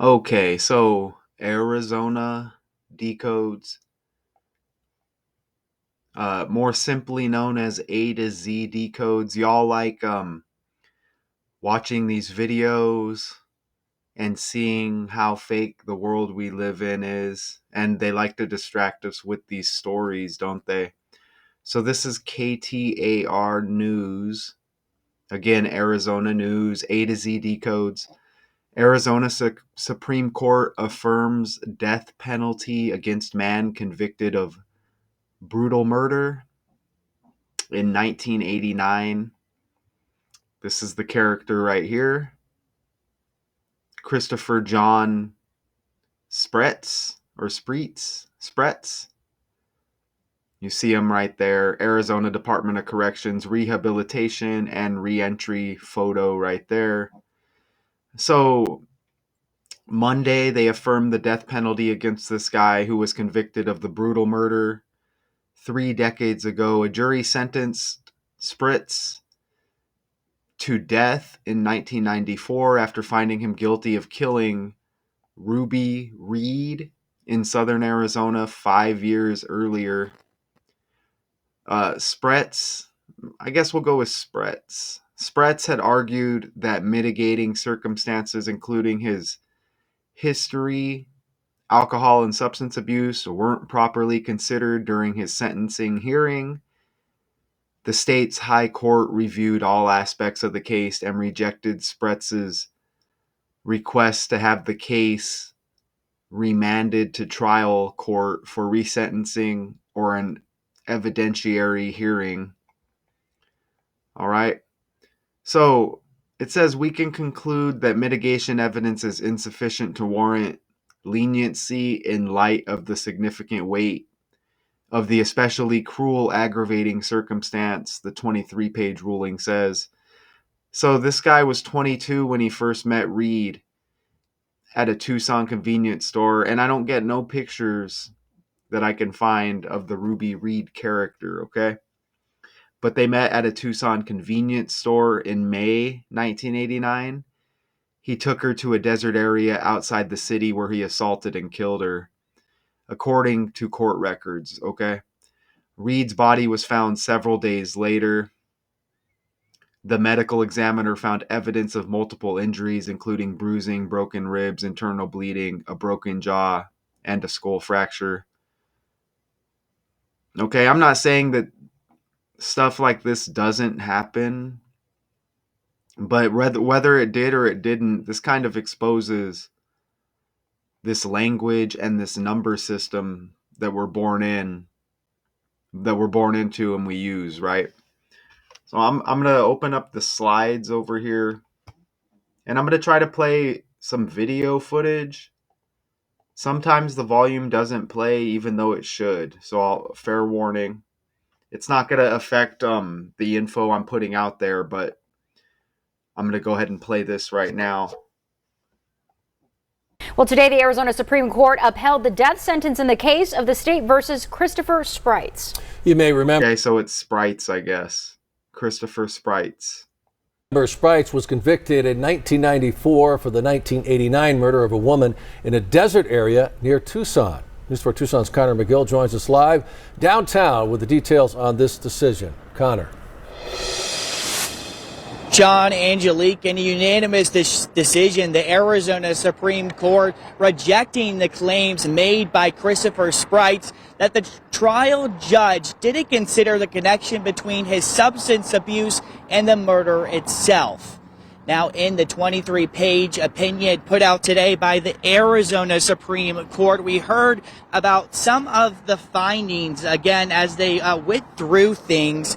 Okay, so Arizona decodes, more simply known as A to Z decodes. Y'all like watching these videos and seeing how fake the world we live in is, and they like to distract us with these stories, don't they? So this is KTAR News. Again, Arizona News, A to Z decodes. Arizona Supreme Court affirms death penalty against man convicted of brutal murder in 1989. This is the character right here, Christopher John Spreitz. You see him right there. Arizona Department of Corrections rehabilitation and reentry photo right there. So Monday, they affirmed the death penalty against this guy who was convicted of the brutal murder 3 decades ago. A jury sentenced Spritz to death in 1994 after finding him guilty of killing Ruby Reed in southern Arizona 5 years earlier. Spretz, I guess we'll go with Spretz. Spretz had argued that mitigating circumstances, including his history, alcohol and substance abuse, weren't properly considered during his sentencing hearing. The state's high court reviewed all aspects of the case and rejected Spretz's request to have the case remanded to trial court for resentencing or an evidentiary hearing. All right. So it says we can conclude that mitigation evidence is insufficient to warrant leniency in light of the significant weight of the especially cruel aggravating circumstance, the 23-page ruling says. So this guy was 22 when he first met Reed at a Tucson convenience store, and I don't get no pictures that I can find of the Ruby Reed character, okay? But they met at a Tucson convenience store in May 1989. He took her to a desert area outside the city where he assaulted and killed her, according to court records, okay? Reed's body was found several days later. The medical examiner found evidence of multiple injuries, including bruising, broken ribs, internal bleeding, a broken jaw, and a skull fracture. Okay, I'm not saying that stuff like this doesn't happen, but whether it did or it didn't, this kind of exposes this language and this number system that we're born into and we use, right? So I'm going to open up the slides over here, and I'm going to try to play some video footage. Sometimes the volume doesn't play even though it should. So fair warning. It's not going to affect the info I'm putting out there, but I'm going to go ahead and play this right now. Well, today the Arizona Supreme Court upheld the death sentence in the case of the state versus Christopher Spreitz. You may remember. Okay, so it's Spreitz, I guess. Christopher Spreitz. Spreitz was convicted in 1994 for the 1989 murder of a woman in a desert area near Tucson. News 4 Tucson's Connor McGill joins us live downtown with the details on this decision. Connor. John, Angelique, in a unanimous decision, the Arizona Supreme Court rejecting the claims made by Christopher Spreitz that the trial judge didn't consider the connection between his substance abuse and the murder itself. Now, in the 23-page opinion put out today by the Arizona Supreme Court, we heard about some of the findings, again, as they went through things.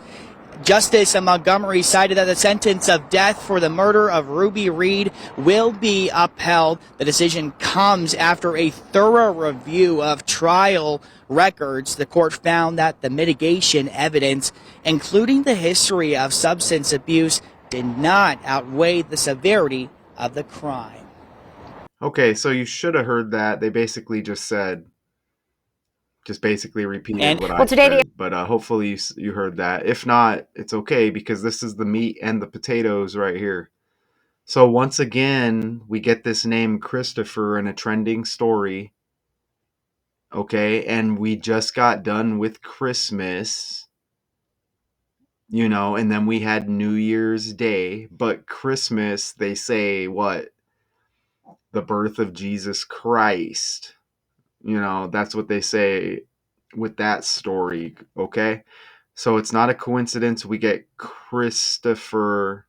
Justice Montgomery cited that the sentence of death for the murder of Ruby Reed will be upheld. The decision comes after a thorough review of trial records. The court found that the mitigation evidence, including the history of substance abuse, did not outweigh the severity of the crime. Okay, so you should have heard that. They basically just repeated what I said, but hopefully you heard that. If not, it's okay, because this is the meat and the potatoes right here. So once again, we get this name Christopher in a trending story. Okay, and we just got done with Christmas, and then we had New Year's Day, but Christmas, they say what? The birth of Jesus Christ. That's what they say with that story, okay? So it's not a coincidence we get Christopher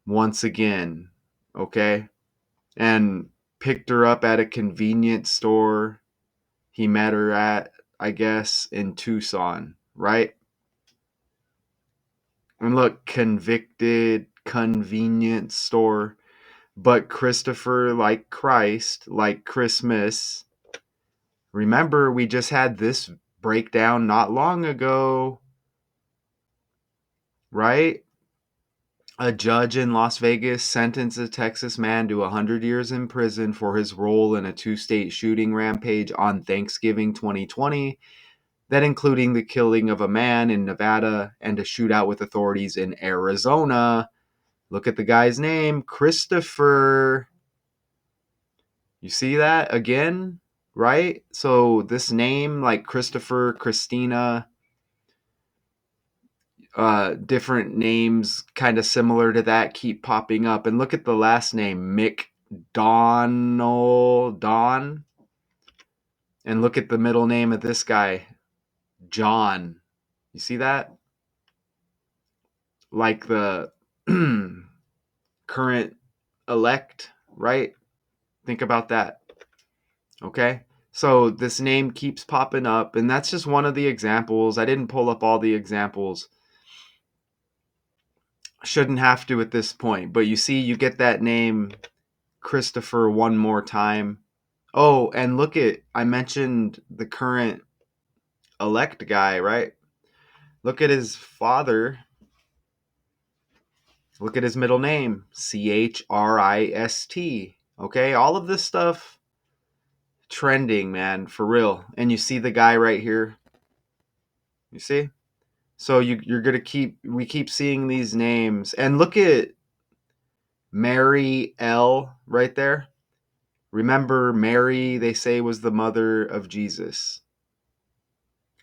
once again, okay? And picked her up at a convenience store he met her at, I guess, in Tucson, right? And look, convicted convenience store. But Christopher, like Christ, like Christmas. Remember, we just had this breakdown not long ago, right? A judge in Las Vegas sentenced a Texas man to 100 years in prison for his role in a two-state shooting rampage on Thanksgiving 2020, that including the killing of a man in Nevada and a shootout with authorities in Arizona. Look at the guy's name, Christopher. You see that again, right? So this name, like Christopher, Christina, different names kind of similar to that keep popping up. And look at the last name, McDonald Don. And look at the middle name of this guy, John. You see that? Like the current elect, right? Think about that. Okay? So this name keeps popping up, and that's just one of the examples. I didn't pull up all the examples. Shouldn't have to at this point, but you see, you get that name Christopher one more time. Oh, and look I mentioned the current elect guy, right? Look at his father. Look at his middle name, Christ. Okay, all of this stuff trending, man, for real. And you see the guy right here. You see? So you're gonna we keep seeing these names, and look at Mary L right there. Remember, Mary, they say, was the mother of Jesus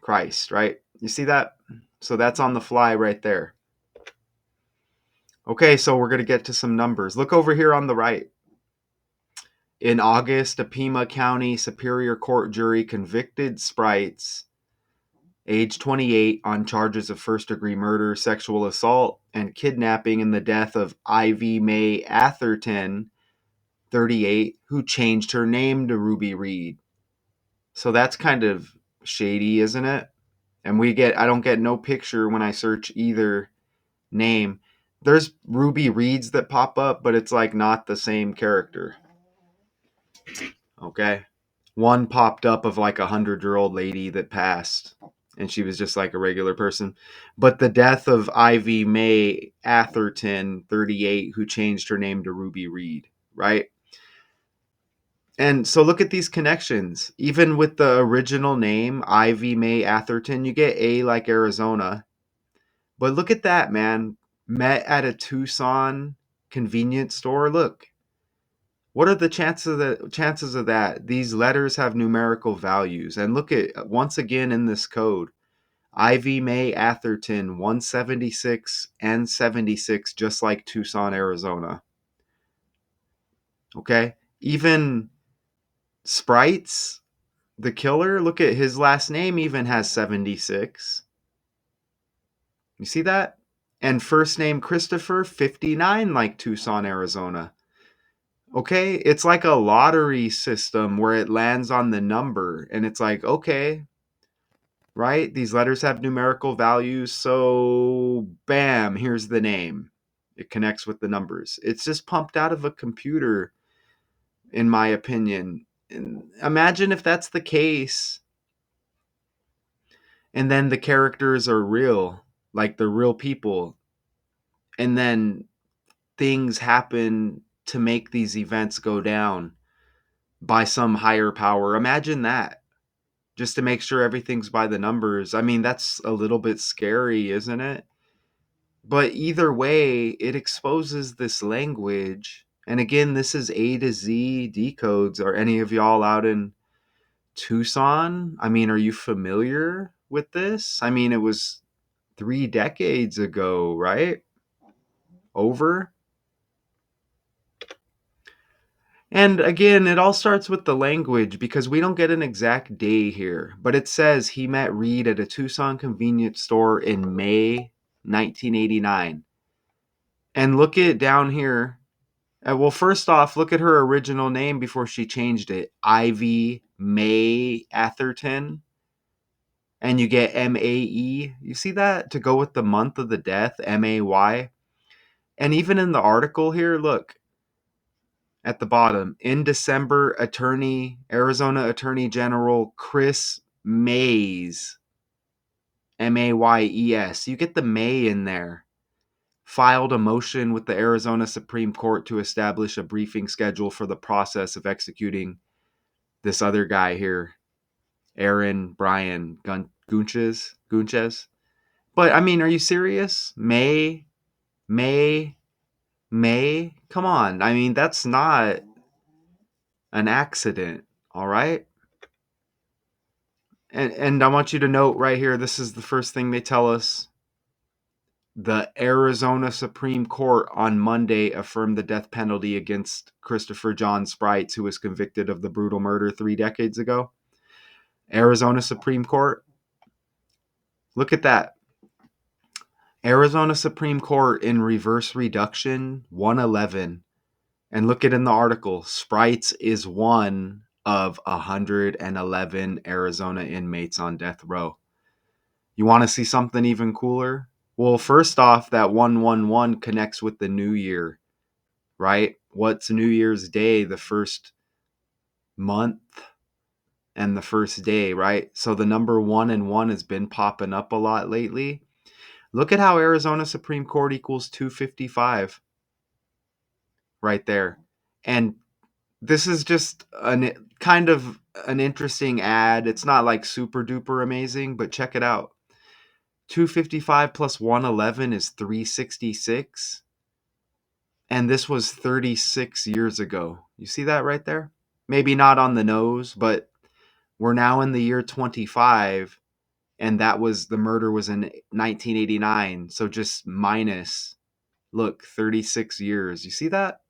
Christ, right? You see that? So that's on the fly right there. Okay, so we're gonna get to some numbers. Look over here on the right. In August, a Pima County Superior Court jury convicted Spreitz, age 28, on charges of first-degree murder, sexual assault, and kidnapping in the death of Ivy Mae Atherton, 38, who changed her name to Ruby Reed. So that's kind of shady, isn't it? And I don't get no picture when I search either name. There's Ruby Reeds that pop up, but it's like not the same character. Okay. One popped up of like 100-year-old lady that passed, and she was just like a regular person. But the death of Ivy Mae Atherton, 38, who changed her name to Ruby Reed, right? And so look at these connections. Even with the original name, Ivy Mae Atherton, you get A like Arizona. But look at that, man. Met at a Tucson convenience store. Look. What are the chances of that? These letters have numerical values. And look at, once again, in this code, Ivy Mae Atherton 176 and 76, just like Tucson, Arizona. Okay? Even Spreitz, the killer, look at his last name, even has 76. You see that? And first name Christopher, 59, like Tucson, Arizona. Okay, it's like a lottery system where it lands on the number, and it's like, okay, right? These letters have numerical values, so bam, here's the name. It connects with the numbers. It's just pumped out of a computer, in my opinion. And imagine if that's the case, and then the characters are real, like they're real people, and then things happen to make these events go down by some higher power. Imagine that. Just to make sure everything's by the numbers. I mean, that's a little bit scary, isn't it? But either way, it exposes this language. And again, this is A to Z decodes. Are any of y'all out in Tucson? I mean, are you familiar with this? I mean, it was 3 decades ago, right? Over. And again, it all starts with the language because we don't get an exact day here. But it says he met Reed at a Tucson convenience store in May 1989. And look at down here. Well, first off, look at her original name before she changed it. Ivy May Atherton. And you get MAE. You see that? To go with the month of the death, MAY. And even in the article here, look at the bottom. In December, Arizona Attorney General Chris Mays, Mayes. You get the May in there. Filed a motion with the Arizona Supreme Court to establish a briefing schedule for the process of executing this other guy here, Aaron Brian Gunches. But I mean, are you serious? May? Come on. I mean, that's not an accident, all right? And I want you to note right here, this is the first thing they tell us. The Arizona Supreme Court on Monday affirmed the death penalty against Christopher John Spreitz, who was convicted of the brutal murder 3 decades ago. Arizona Supreme Court. Look at that. Arizona Supreme Court in reverse reduction 111. And look at in the article, Spreitz is one of 111 Arizona inmates on death row. You want to see something even cooler? Well, first off, that 111 connects with the new year, right? What's New Year's Day? The first month and the first day, right? So the number 1 and 1 has been popping up a lot lately. Look at how Arizona Supreme Court equals 255 right there. And this is just kind of an interesting ad. It's not like super duper amazing, but check it out. 255 plus 111 is 366. And this was 36 years ago. You see that right there? Maybe not on the nose, but we're now in the year 25, and the murder was in 1989. So just minus, look, 36 years. You see that?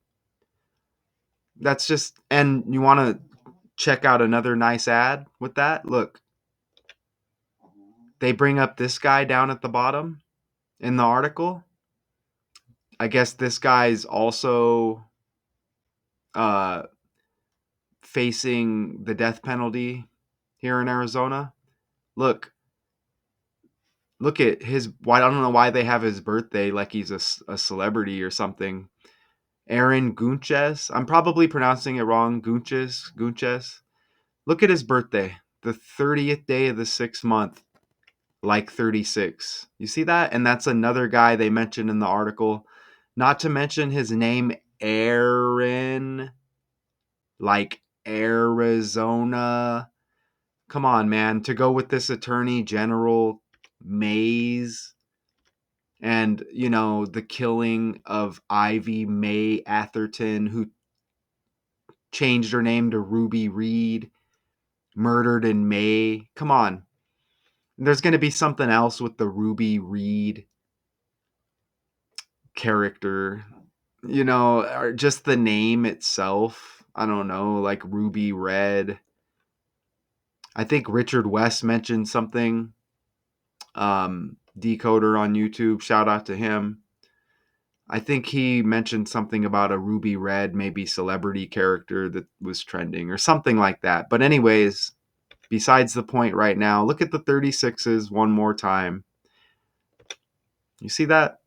That's just, and you want to check out another nice ad with that? Look, they bring up this guy down at the bottom in the article. I guess this guy's also facing the death penalty here in Arizona. Look at his, I don't know why they have his birthday like he's a celebrity or something. Aaron Gunches. I'm probably pronouncing it wrong. Gunches. Look at his birthday. The 30th day of the 6th month. Like 36. You see that? And that's another guy they mentioned in the article. Not to mention his name, Aaron. Like Arizona. Come on, man. To go with this Attorney General Mays and, the killing of Ivy May Atherton, who changed her name to Ruby Reed, murdered in May. Come on. There's going to be something else with the Ruby Reed character, or just the name itself. I don't know, like Ruby Red. I think Richard West mentioned something. Decoder on YouTube, shout out to him. I think he mentioned something about a Ruby Red, maybe celebrity character that was trending or something like that. But anyways, besides the point right now, look at the 36s one more time. You see that?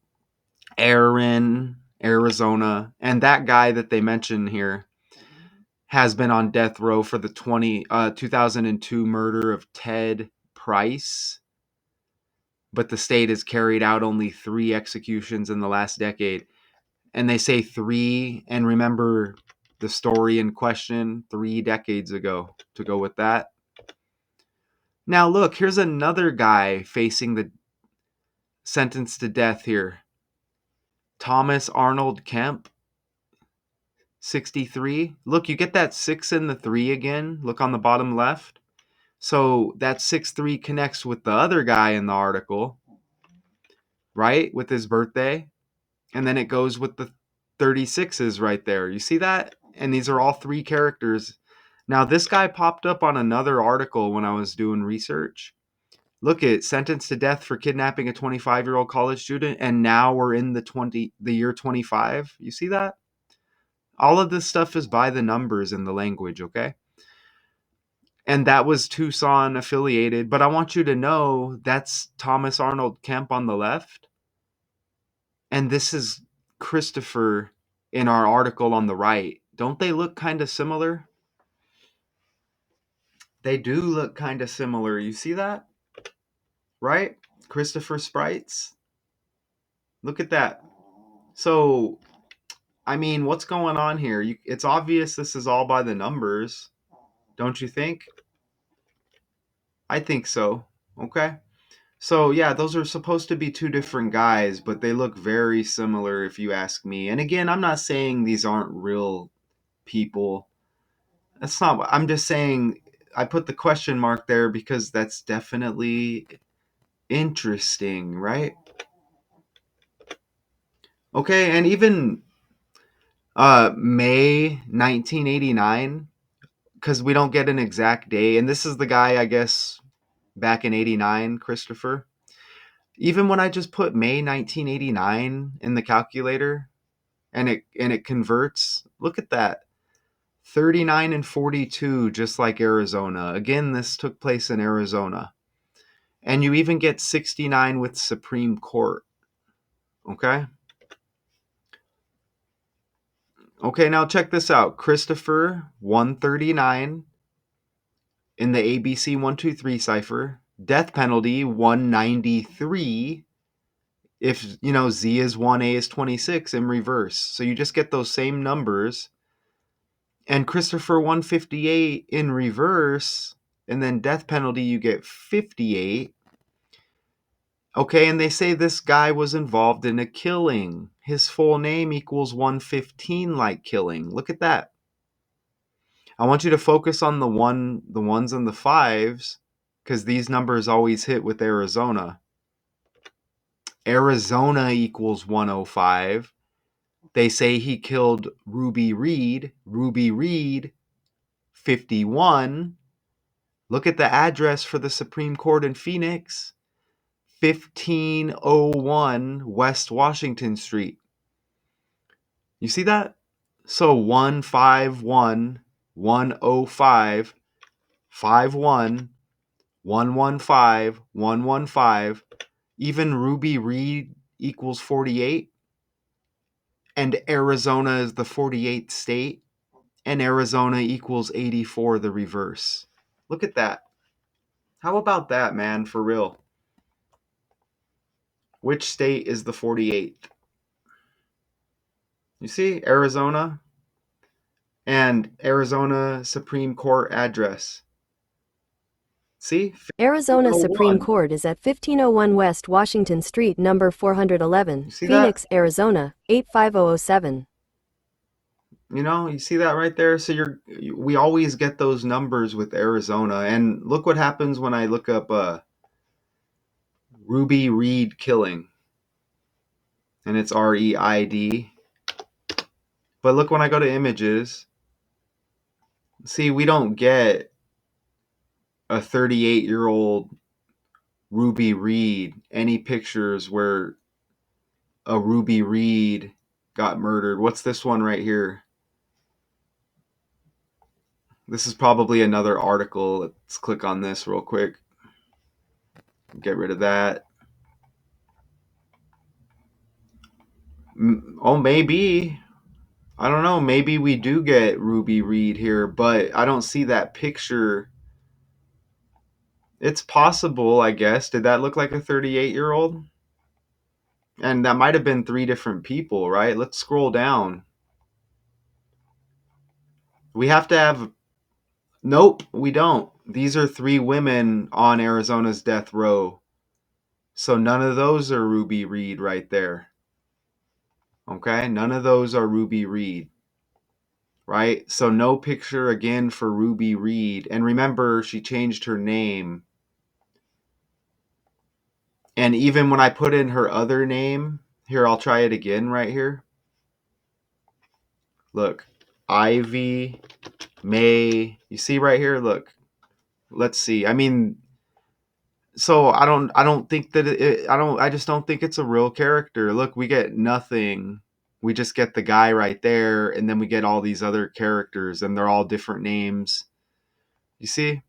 Aaron, Arizona, and that guy that they mentioned here has been on death row for the 2002 murder of Ted Price. But the state has carried out only 3 executions in the last decade. And they say 3, and remember the story in question 3 decades ago to go with that. Now look, here's another guy facing the sentence to death here. Thomas Arnold Kemp, 63. Look, you get that 6 and the 3 again. Look on the bottom left. So that 6-3 connects with the other guy in the article, right? With his birthday. And then it goes with the 36s right there. You see that? And these are all 3 characters. Now, this guy popped up on another article when I was doing research. Look at sentenced to death for kidnapping a 25-year-old college student, and now we're in the year 25. You see that? All of this stuff is by the numbers in the language, okay? And that was Tucson affiliated, but I want you to know that's Thomas Arnold Kemp on the left, and this is Christopher in our article on the right. Don't they look kind of similar? They do look kind of similar. You see that? Right? Christopher Spreitz. Look at that. So, I mean, what's going on here? It's obvious this is all by the numbers. Don't you think? I think so. Okay. So, yeah, those are supposed to be 2 different guys, but they look very similar if you ask me. And again, I'm not saying these aren't real people. That's not what I'm just saying. I put the question mark there because that's definitely interesting, right? Okay, and even May 1989, because we don't get an exact day, and this is the guy, I guess, back in 89, Christopher. Even when I just put May 1989 in the calculator and it converts, look at that. 39 and 42, just like Arizona. Again, this took place in Arizona. And you even get 69 with Supreme Court. Okay? Okay, now check this out. Christopher, 139 in the ABC 123 cipher. Death penalty, 193. If, Z is 1, A is 26 in reverse. So you just get those same numbers. And Christopher, 158 in reverse. And then death penalty, you get 58. Okay, and they say this guy was involved in a killing. His full name equals 115 like killing. Look at that. I want you to focus on the ones and the 5s, because these numbers always hit with Arizona. Arizona equals 105. They say he killed Ruby Reed. Ruby Reed, 51. Look at the address for the Supreme Court in Phoenix. 1501 West Washington Street. You see that? So 151, 105, 51, 115, 115. Even Ruby Reed equals 48. And Arizona is the 48th state. And Arizona equals 84, the reverse. Look at that. How about that, man, for real? Which state is the 48th? You see, Arizona and Arizona Supreme Court address. See? Arizona Supreme 1501. Court is at 1501 West Washington Street, number 411, You see Phoenix, Arizona, 85007. You see that right there? So we always get those numbers with Arizona. And look what happens when I look up Ruby Reed killing. And it's REID. But look when I go to images. See, we don't get a 38-year-old Ruby Reed, any pictures where a Ruby Reed got murdered. What's this one right here? This is probably another article. Let's click on this real quick. Get rid of that. Oh, maybe. I don't know. Maybe we do get Ruby Reed here, but I don't see that picture. It's possible, I guess. Did that look like a 38-year-old? And that might have been 3 different people, right? Let's scroll down. We have to have... Nope, we don't. These are 3 women on Arizona's death row. So none of those are Ruby Reed right there. Okay, none of those are Ruby Reed, right? So no picture again for Ruby Reed. And remember, she changed her name. And even when I put in her other name, here, I'll try it again right here. Look, Ivy, May, you see right here? Look, let's see. I mean, so I don't think that I just don't think it's a real character. Look, we get nothing. We just get the guy right there, and then we get all these other characters, and they're all different names. You see?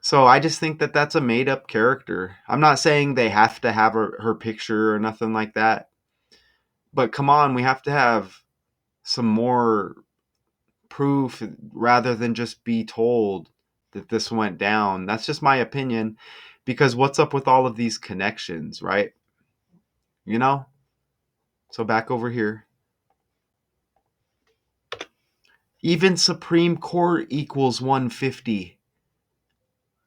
So I just think that that's a made up character. I'm not saying they have to have her picture or nothing like that. But come on, we have to have some more proof rather than just be told that this went down. That's just my opinion, because what's up with all of these connections, right? You know? So back over here. Even Supreme Court equals 150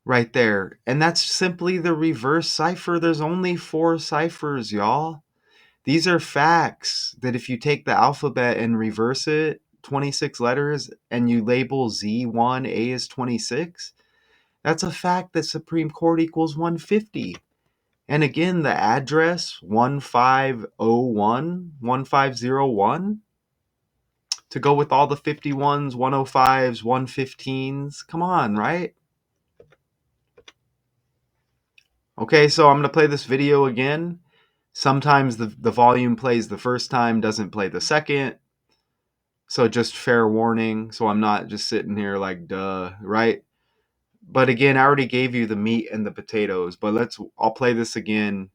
right there. And that's simply the reverse cipher. There's only 4 ciphers, y'all. These are facts that if you take the alphabet and reverse it, 26 letters, and you label Z1, A is 26, that's a fact that Supreme Court equals 150. And again, the address 1501, 1501, to go with all the 51s, 105s, 115s. Come on, right? Okay, so I'm going to play this video again. Sometimes the volume plays the first time, doesn't play the second. So just fair warning. So I'm not just sitting here like, duh, right? But again, I already gave you the meat and the potatoes. But I'll play this again.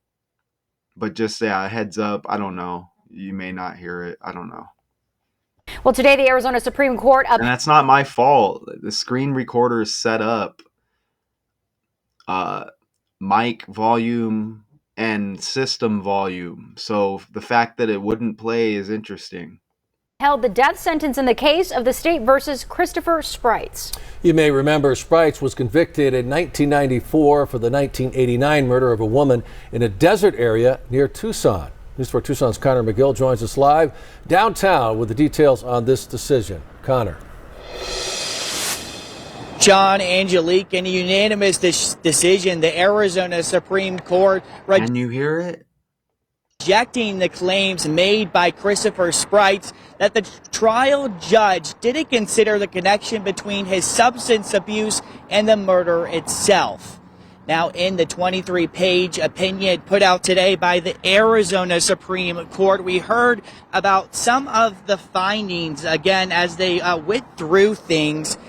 But just heads up, I don't know. You may not hear it. I don't know. Well, today the Arizona Supreme Court And that's not my fault. The screen recorder is set up. Mic volume and system volume. So the fact that it wouldn't play is interesting. held the death sentence in the case of the state versus Christopher Spreitz. You may remember Spreitz was convicted in 1994 for the 1989 murder of a woman in a desert area near Tucson. News 4 Tucson's Connor McGill joins us live downtown with the details on this decision. Connor. John, Angelique, in a unanimous decision, the Arizona Supreme Court Can you hear it? rejecting the claims made by Christopher Spreitz that the trial judge didn't consider the connection between his substance abuse and the murder itself. Now, in the 23-page opinion put out today by the Arizona Supreme Court, we heard about some of the findings, again, as they went through things.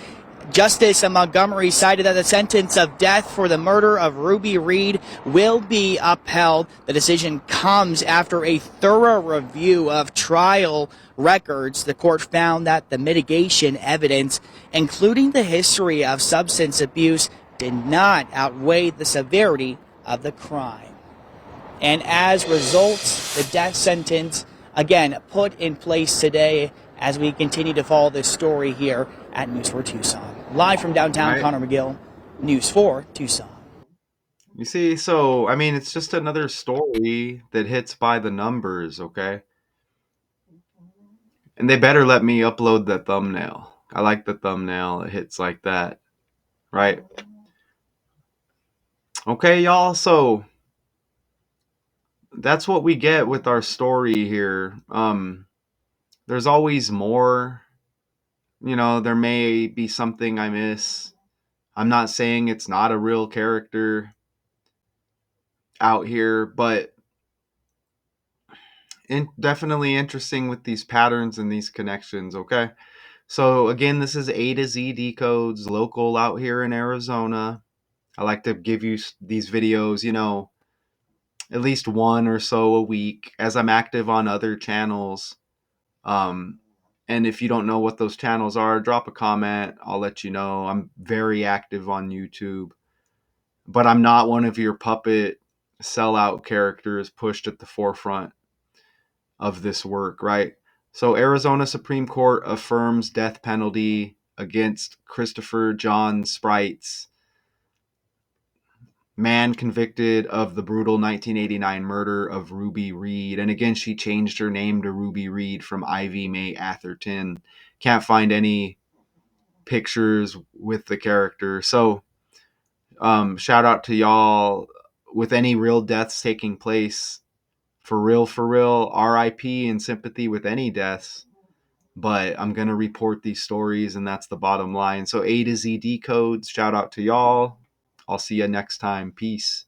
Justice Montgomery cited that the sentence of death for the murder of Ruby Reed will be upheld. The decision comes after a thorough review of trial records. The court found that the mitigation evidence, including the history of substance abuse, did not outweigh the severity of the crime. And as results, the death sentence, again, put in place today as we continue to follow this story here at News 4 Tucson. Live from downtown, Right. Connor McGill, News 4 Tucson. You see, so, I mean, it's just another story that hits by the numbers, okay? And they better let me upload the thumbnail. I like the thumbnail. It hits like that, right? Okay, y'all, so that's what we get with our story here. There's always more. You know, there may be something I miss. I'm not saying it's not a real character out here, but definitely interesting with these patterns and these connections, okay? So again, this is A to Z Decodes, local out here in Arizona. I like to give you these videos, you know, at least one or so a week, as I'm active on other channels. And if you don't know what those channels are, drop a comment. I'll let you know. I'm very active on YouTube, but I'm not one of your puppet sellout characters pushed at the forefront of this work, right? So Arizona Supreme Court affirms death penalty against Christopher John Spreitz. man convicted of the brutal 1989 murder of Ruby Reed. And again, she changed her name to Ruby Reed from Ivy Mae Atherton. Can't find any pictures with the character. So shout out to y'all with any real deaths taking place. For real, RIP and sympathy with any deaths. But I'm going to report these stories, and that's the bottom line. So A to Z decodes, shout out to y'all. I'll see you next time. Peace.